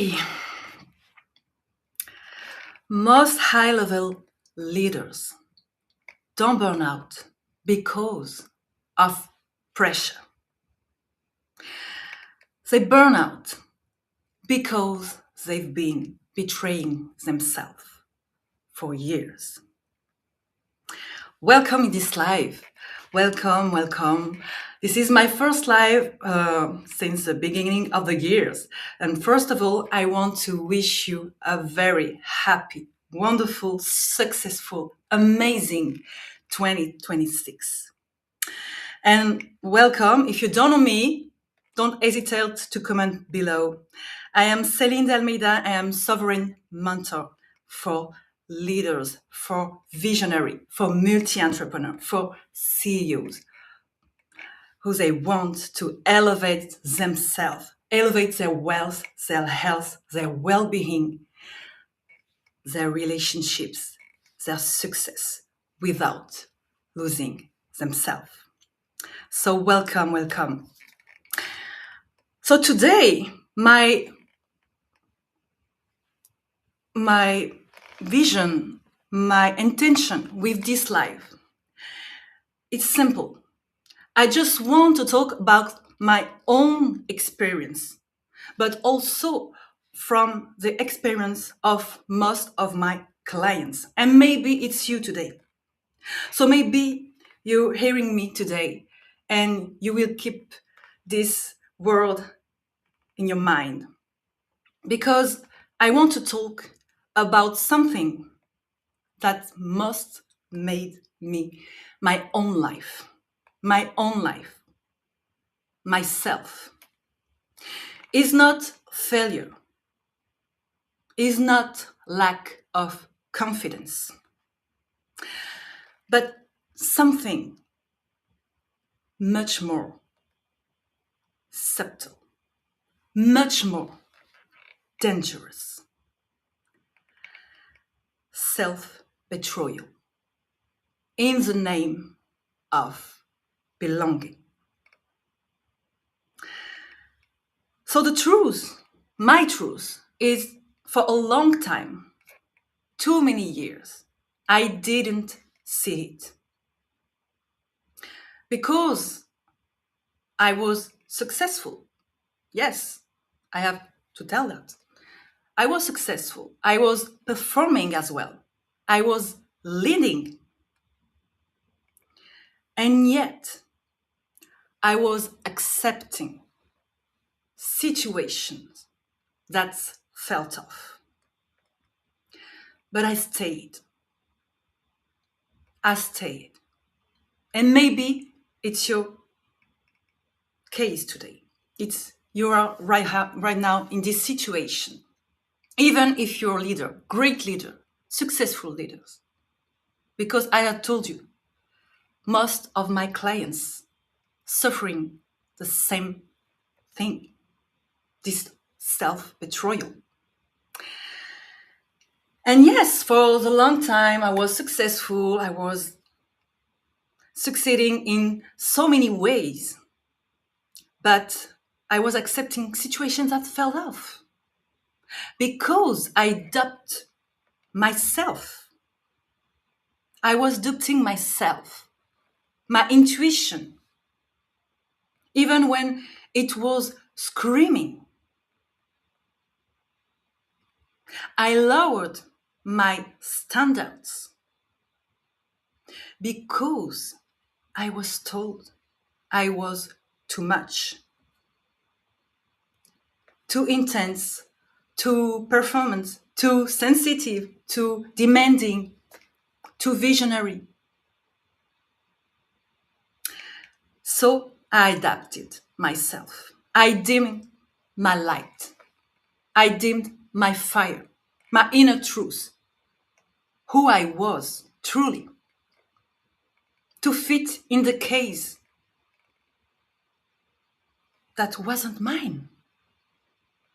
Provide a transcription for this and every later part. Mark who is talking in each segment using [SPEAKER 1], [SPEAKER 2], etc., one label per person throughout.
[SPEAKER 1] Okay. Most high-level leaders don't burn out because of pressure. They burn out because they've been betraying themselves for years. Welcome in this live. Welcome. This is my first live since the beginning of the years. And first of all, I want to wish you a very happy, wonderful, successful, amazing 2026. And welcome. If you don't know me, don't hesitate to comment below. I am Celine Almeida. I am sovereign mentor for leaders, for visionary, for multi-entrepreneur, for CEOs who they want to elevate themselves, elevate their wealth, their health, their well-being, their relationships, their success without losing themselves. So welcome. So today, my vision, my intention with this live, it's simple. I just want to talk about my own experience, but also from the experience of most of my clients. And maybe it's you today. So maybe you're hearing me today and you will keep this word in your mind, because I want to talk about something that must made me my own life, myself. Is not failure, is not lack of confidence, but something much more subtle, much more dangerous. Self-betrayal in the name of belonging. So the truth, my truth, is for a long time, too many years, I didn't see it. Because I was successful. Yes, I have to tell that. I was successful. I was performing as well. I was leading. And yet, I was accepting situations that felt off. But I stayed. And maybe it's your case today. You are right now in this situation. Even if you're a leader, great leader, successful leaders. Because I had told you, most of my clients suffering the same thing, this self-betrayal. And yes, for the long time, I was successful. I was succeeding in so many ways. But I was accepting situations that fell off because I doubt myself. I was doubting myself, my intuition, even when it was screaming. I lowered my standards because I was told I was too much, too intense, too performant, too sensitive, too demanding, too visionary. So I adapted myself. I dimmed my light. I dimmed my fire, my inner truth, who I was truly, to fit in the case that wasn't mine,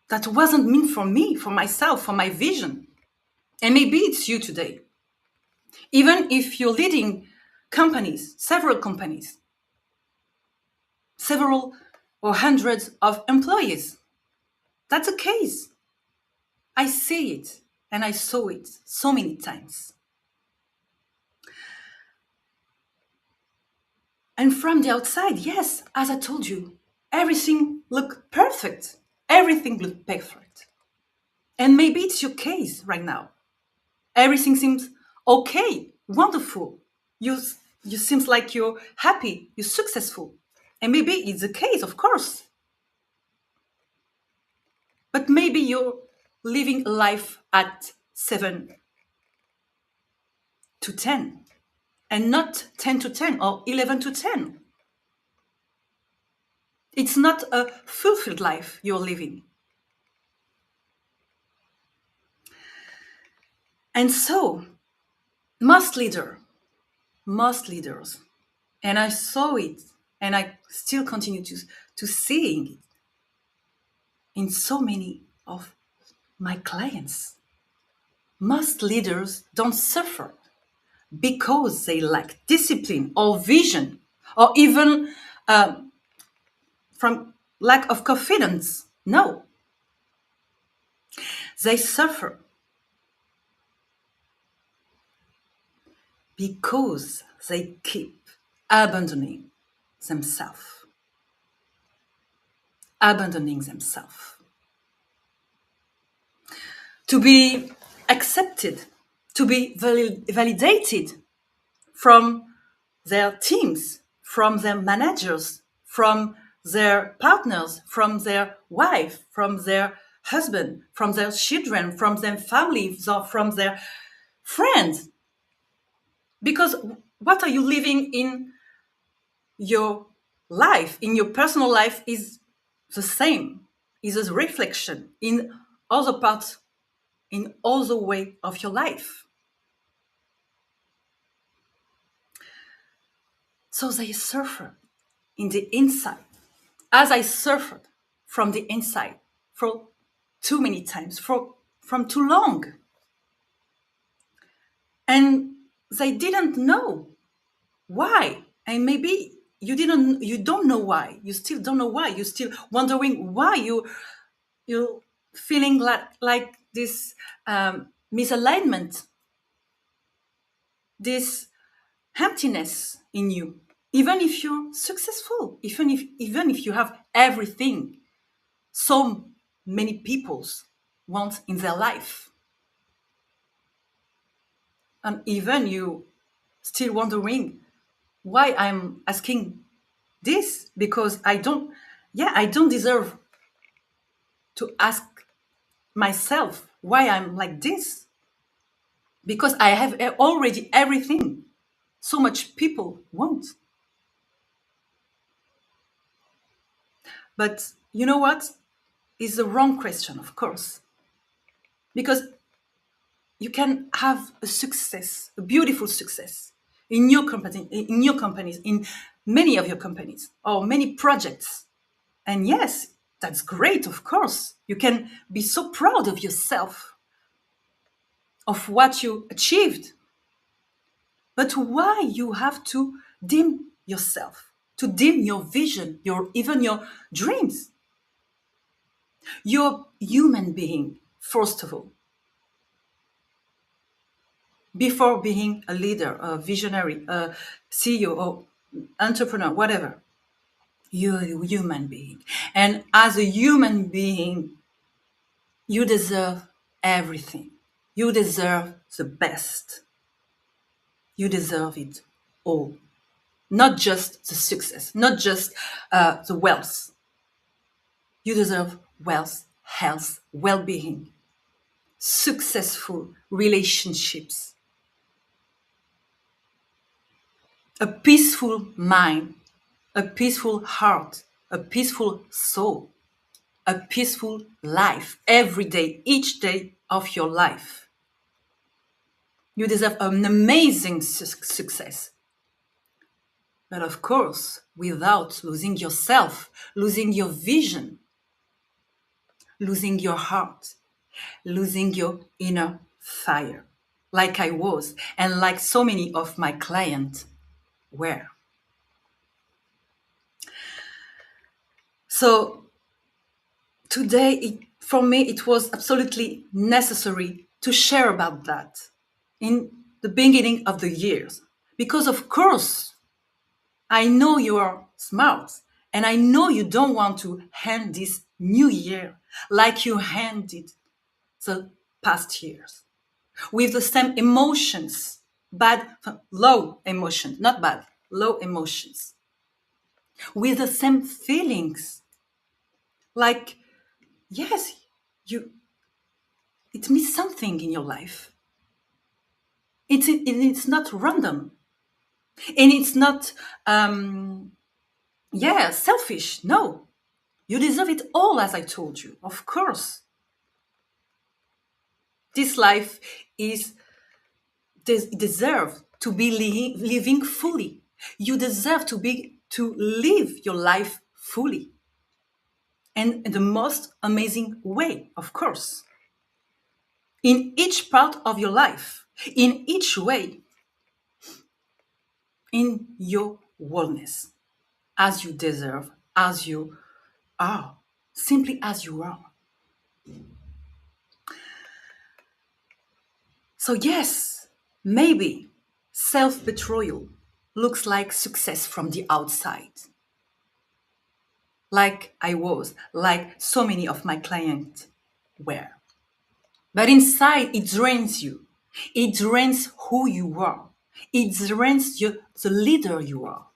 [SPEAKER 1] that wasn't meant for me, for myself, for my vision. And maybe it's you today. Even if you're leading companies, several or hundreds of employees, that's a case. I see it and I saw it so many times. And from the outside, yes, as I told you, everything looked perfect. Everything looked perfect. And maybe it's your case right now. Everything seems okay, wonderful. You you seems like you're happy, you're successful. And maybe it's the case, of course. But maybe you're living a life at 7 to 10 and not 10 to 10 or 11 to 10. It's not a fulfilled life you're living. And so, most leader, most leaders, and I saw it, and I still continue to seeing it in so many of my clients. Most leaders don't suffer because they lack discipline or vision, or even from lack of confidence. No, they suffer because they keep abandoning themselves, abandoning themselves. To be accepted, to be validated from their teams, from their managers, from their partners, from their wife, from their husband, from their children, from their families, or from their friends. Because what are you living in your life, in your personal life, is the same, is a reflection in other parts, in other way of your life. So they suffer in the inside, as I suffered from the inside for too many times, from too long. And they didn't know why. And maybe you don't know why. You still don't know why. You're still wondering why you feeling like this misalignment, this emptiness in you. Even if you're successful, even if you have everything so many peoples want in their life. And even you still wondering why I'm asking this, because I don't deserve to ask myself why I'm like this, because I have already everything so much people want. But you know what? Is the wrong question, of course, because you can have a success, a beautiful success in your companies, in many of your companies or many projects. And yes, that's great, of course. You can be so proud of yourself, of what you achieved. But why you have to dim yourself, to dim your vision, even your dreams? You're a human being, first of all, before being a leader, a visionary, a CEO, or entrepreneur, whatever. You're a human being. And as a human being, you deserve everything. You deserve the best. You deserve it all. Not just the success, not just the wealth. You deserve wealth, health, well being, successful relationships, a peaceful mind, a peaceful heart, a peaceful soul, a peaceful life every day, each day of your life. You deserve an amazing success. But of course, without losing yourself, losing your vision, losing your heart, losing your inner fire, like I was, and like so many of my clients were. So today, for me, it was absolutely necessary to share about that in the beginning of the years. Because, of course, I know you are smart and I know you don't want to end this new year like you ended the past years with the same emotions, bad, low emotions, not bad, low emotions, with the same feelings. Like, yes, you, it means something in your life. It's not random and it's not, selfish. No, you deserve it all, as I told you. Of course, this life is deserve to be living fully. You deserve to live your life fully and in the most amazing way, of course. In each part of your life, in each way, in your wholeness, as you deserve, as you are, simply as you are. So, yes, maybe self betrayal looks like success from the outside, like so many of my clients were. But inside, it drains you. It drains who you are. It drains the leader you are.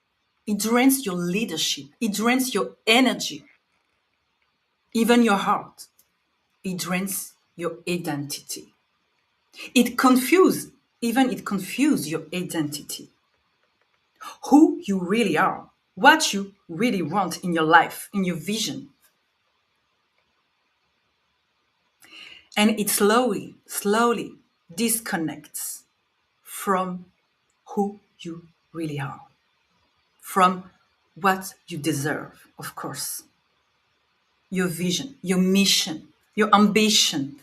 [SPEAKER 1] It drains your leadership. It drains your energy, even your heart. It drains your identity. It confuses your identity. Who you really are, what you really want in your life, in your vision. And it slowly disconnects from who you really are, from what you deserve, of course. Your vision, your mission, your ambition.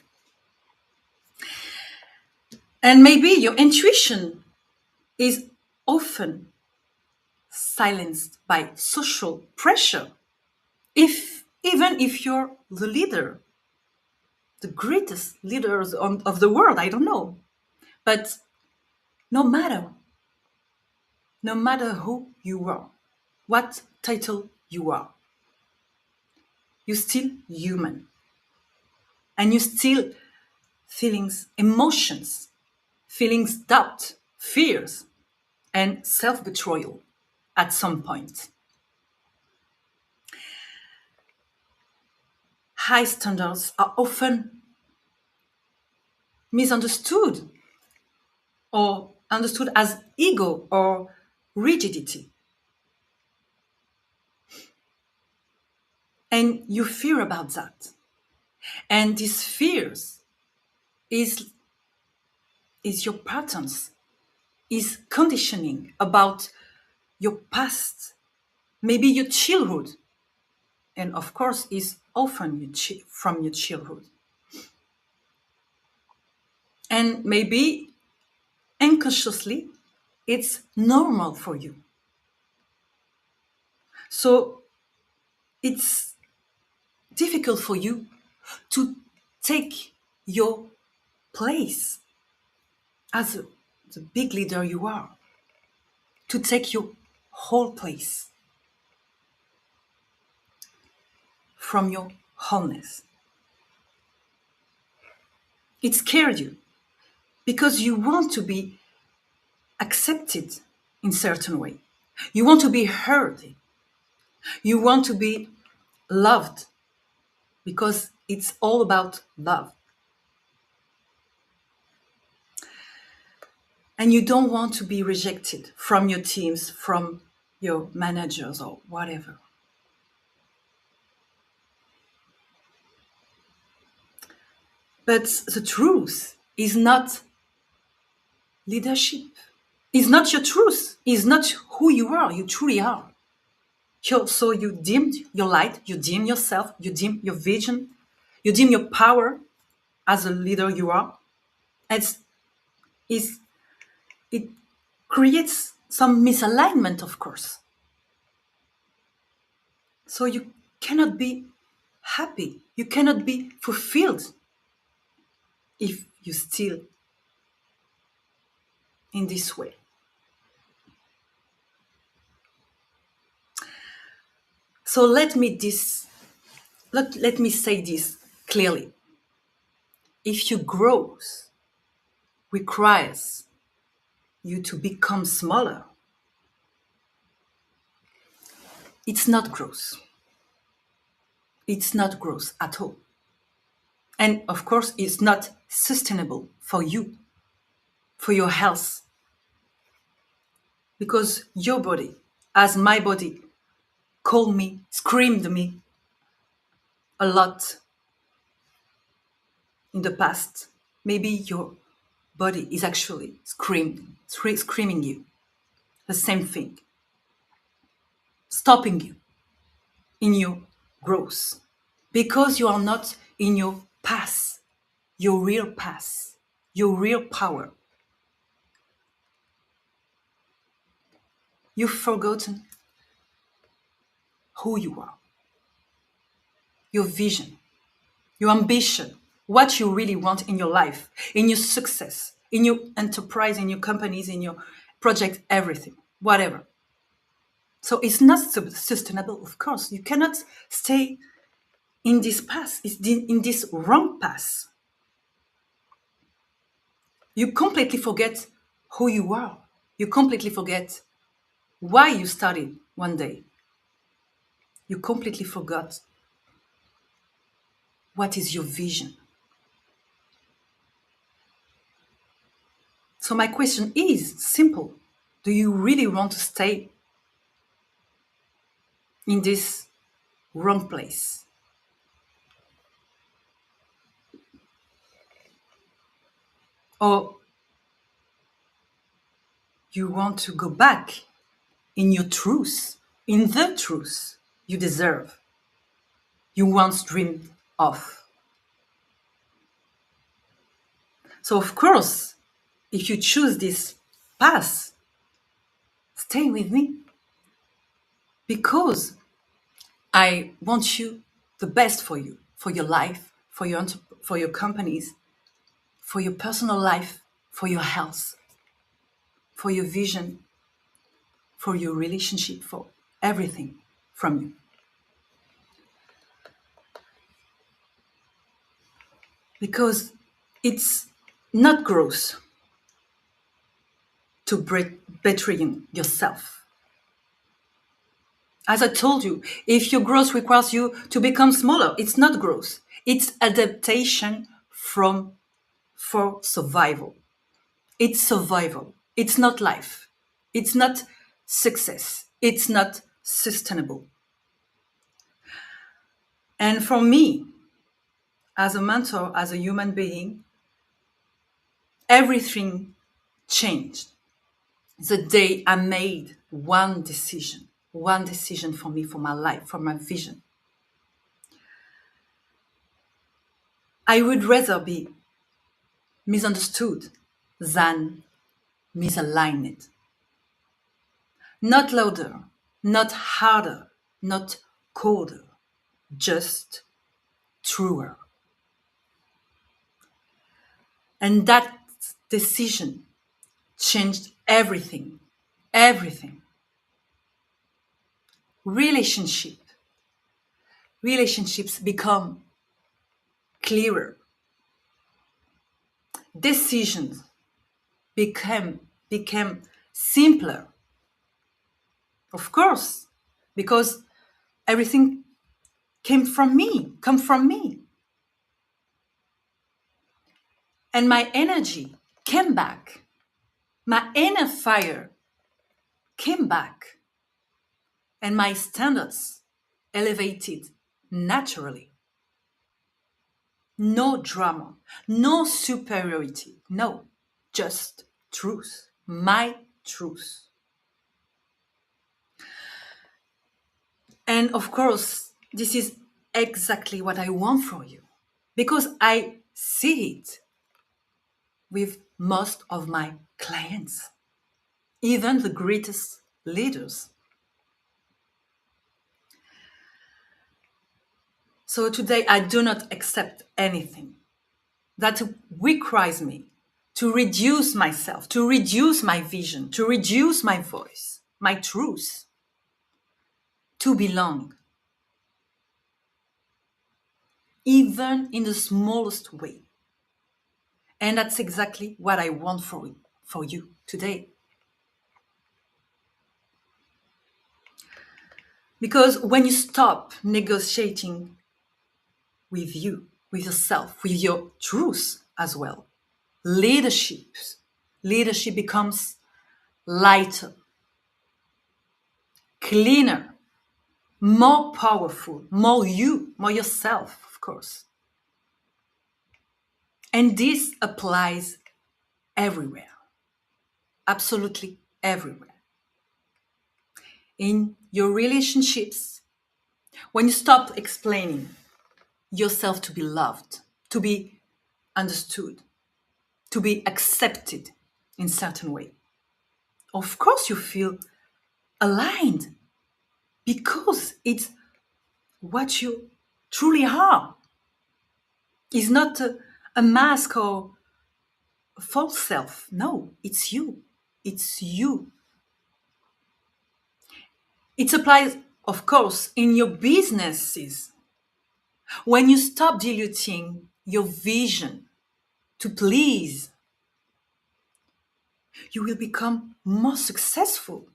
[SPEAKER 1] And maybe your intuition is often silenced by social pressure. Even if you're the leader, the greatest leaders of the world, I don't know. But no matter, no matter who you are, what title you are, you're still human. And you still feelings, emotions, feelings, doubt, fears, and self betrayal at some point. High standards are often misunderstood or understood as ego or rigidity. And you fear about that. And these fears is, is your patterns, is conditioning about your past, maybe your childhood, and of course is often from your childhood. And maybe unconsciously, it's normal for you. So it's difficult for you to take your place as the big leader you are, to take your whole place from your wholeness. It scares you because you want to be accepted in certain way. You want to be heard. You want to be loved because it's all about love. And you don't want to be rejected from your teams, from your managers or whatever. But the truth is not leadership. It's not your truth. It's not who you are. You truly are. So you dimmed your light. You dim yourself. You dim your vision. You dim your power as a leader you are. It's, it's, it creates some misalignment, of course. So you cannot be happy. You cannot be fulfilled if you still in this way. So let me say this clearly. If your growth requires you to become smaller, it's not growth. It's not growth at all. And of course, it's not sustainable for you, for your health. Because your body, as my body, called me, screamed me a lot in the past. Maybe your body is actually screaming you the same thing, stopping you in your growth because you are not in your path, your real path, your real power. You've forgotten who you are, your vision, your ambition, what you really want in your life, in your success, in your enterprise, in your companies, in your project, everything, whatever. So it's not sustainable, of course. You cannot stay in this path, in this wrong path. You completely forget who you are. You completely forget why you started one day. You completely forgot what is your vision. So my question is simple. Do you really want to stay in this wrong place? Or you want to go back in your truth, in the truth you deserve, you once dreamed of? So of course, if you choose this path, stay with me because I want you the best for you, for your life, for your companies, for your personal life, for your health, for your vision, for your relationship, for everything from you. Because it's not growth to betraying yourself. As I told you, if your growth requires you to become smaller, it's not growth. It's adaptation for survival. It's survival. It's not life. It's not success. It's not sustainable. And for me, as a mentor, as a human being, everything changed the day I made one decision for me, for my life, for my vision. I would rather be misunderstood than misaligned. Not louder, not harder, not colder, just truer. And that decision changed everything. Everything. Relationships become clearer. Decisions became simpler. Of course, because everything come from me. And my energy came back. My inner fire came back. And my standards elevated naturally. No drama, no superiority, no, just truth, my truth. And of course, this is exactly what I want for you because I see it with most of my clients, even the greatest leaders. So today I do not accept anything that requires me to reduce myself, to reduce my vision, to reduce my voice, my truth, to belong, even in the smallest way. And that's exactly what I want for you today. Because when you stop negotiating with you, with yourself, with your truth as well, leadership, leadership becomes lighter, cleaner, more powerful, more you, more yourself, of course. And this applies everywhere, absolutely everywhere. In your relationships, when you stop explaining yourself to be loved, to be understood, to be accepted in certain way, of course you feel aligned because it's what you truly are. It's not a mask or a false self. No, it's you. It's you. It applies, of course, in your businesses. When you stop diluting your vision to please, you will become more successful.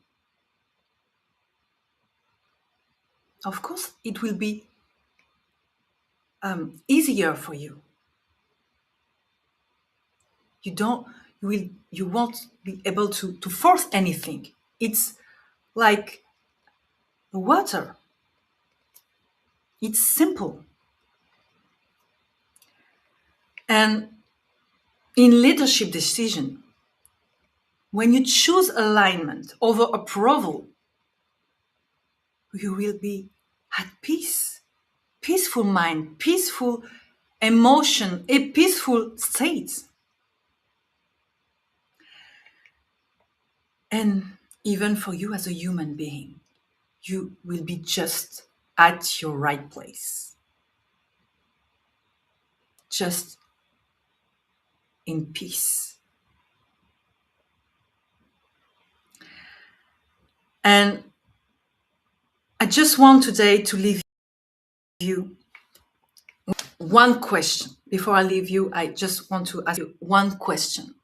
[SPEAKER 1] Of course, it will be easier for you. You won't be able to force anything. It's like water. It's simple. And in leadership decision, when you choose alignment over approval, you will be at peace, peaceful mind, peaceful emotion, a peaceful state. And even for you as a human being, you will be just at your right place, just in peace. And I just want today to leave you one question. Before I leave you, I just want to ask you one question.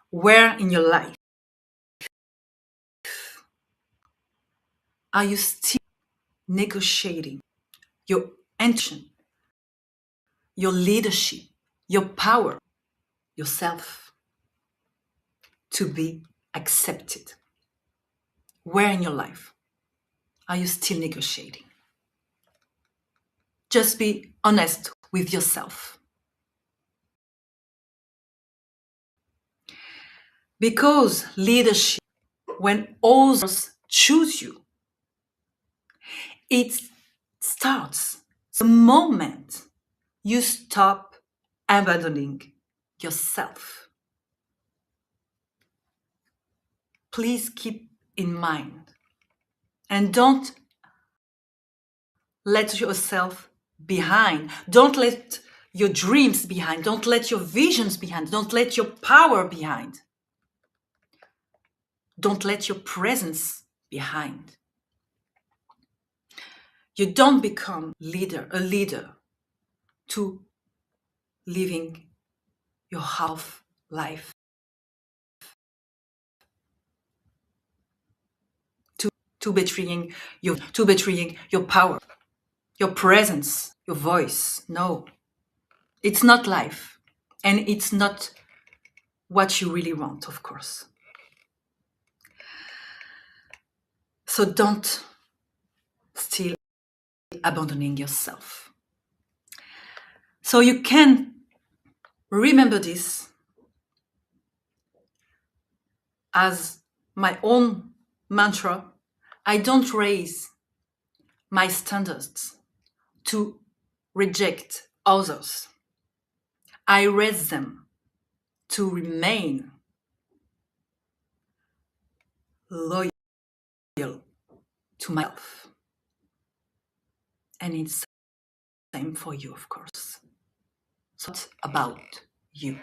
[SPEAKER 1] Where in your life are you still negotiating your intention, your leadership, your power, yourself to be accepted? Where in your life are you still negotiating? Just be honest with yourself. Because leadership, when others choose you, it starts the moment you stop abandoning yourself. Please keep in mind and don't let yourself behind. Don't let your dreams behind. Don't let your visions behind. Don't let your power behind. Don't let your presence behind. You don't become a leader to living your half life, to betraying your power, your presence, your voice. No, it's not life. And it's not what you really want, of course. So don't still abandoning yourself. So you can remember this as my own mantra. I don't raise my standards to reject others. I raise them to remain loyal to myself. And it's same for you, of course. So it's about you.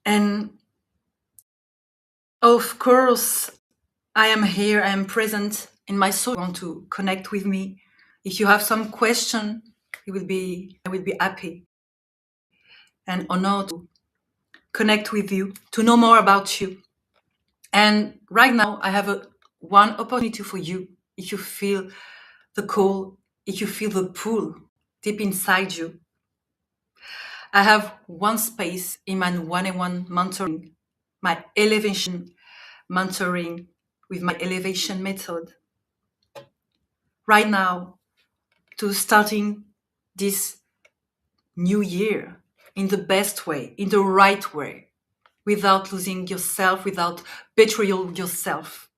[SPEAKER 1] And of course, I am here, I am present in my soul. If you want to connect with me, if you have some question, I will be happy and honored to connect with you, to know more about you. And right now, I have one opportunity for you. If you feel the call, if you feel the pull deep inside you, I have one space in my one-on-one mentoring, my elevation mentoring with my elevation method. Right now, to starting this new year in the best way, in the right way, without losing yourself, without betrayal yourself,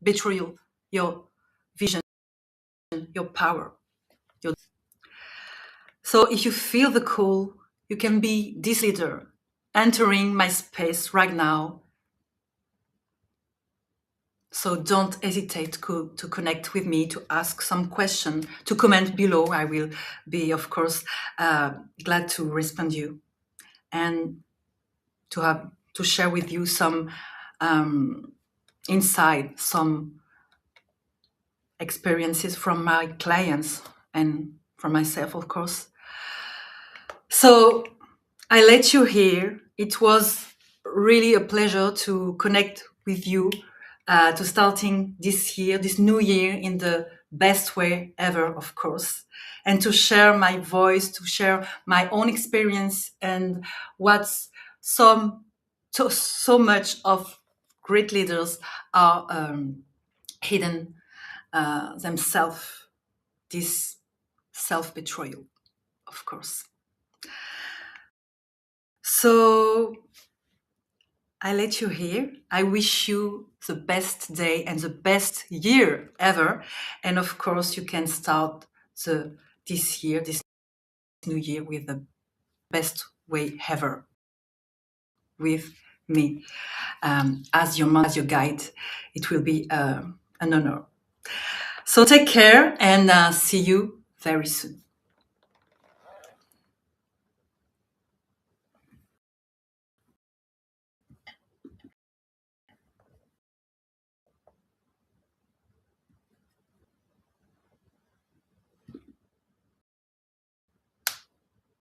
[SPEAKER 1] betrayal your vision, your power. So if you feel the call, you can be this leader entering my space right now. So don't hesitate to connect with me, to ask some question, to comment below. I will be, of course, glad to respond you and to share with you some insight, some experiences from my clients and from myself, of course. So I let you here. It was really a pleasure to connect with you, to starting this year, this new year, in the best way ever, of course, and to share my voice, to share my own experience and what's so much of great leaders are hidden themselves, this self-betrayal, of course. So I let you here. I wish you the best day and the best year ever. And of course, you can start this year, this new year, with the best way ever with me as your mom, as your guide. It will be an honor. So take care and see you very soon.